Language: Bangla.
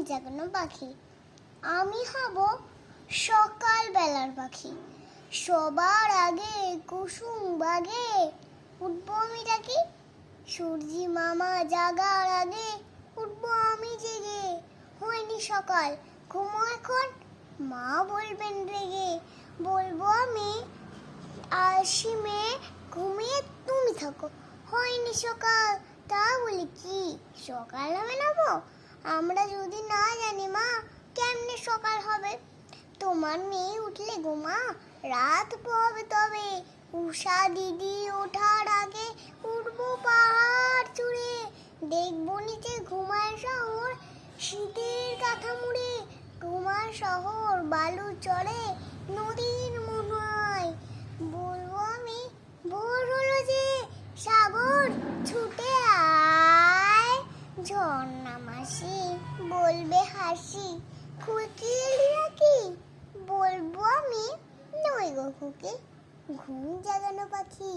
জাগানো পাখি। আমি হব সকাল বেলার পাখি। সবার আগে কুসুম বাগে উঠবো আমি ডাকি। সূর্যি মামা জাগার আগে উঠবো আমি জেগে। হয়নি সকাল, ঘুমো এখন, মা বলবেন রেগে। বলবো আমি আসি মেয়ে, ঘুমিয়ে তুমি থাকো। হয়নি সকাল, তা বলি কি সকাল হবে না গো? আমরা যদি না জানি মা কেমনে সকাল হবে। তোমার মেয়ে উঠলে গো মা রাত হবে তবে। উষা দিদি ওঠার আগে উঠবো পাহাড় চূড়ে। দেখবো নিচে ঘুমায় শহর শীতের কাঁথা মুড়ে। ঘুমার শহর বালু চড়ে নদীর মনায়। বলবো আমি ভোর হলো যে সাগর ছুটে আয়। ঝর্ণা মাসি বলবে হাসি, খুকিয়ে রাখি। বলবো আমি নই গো খুকি, ঘুম জাগানো পাখি।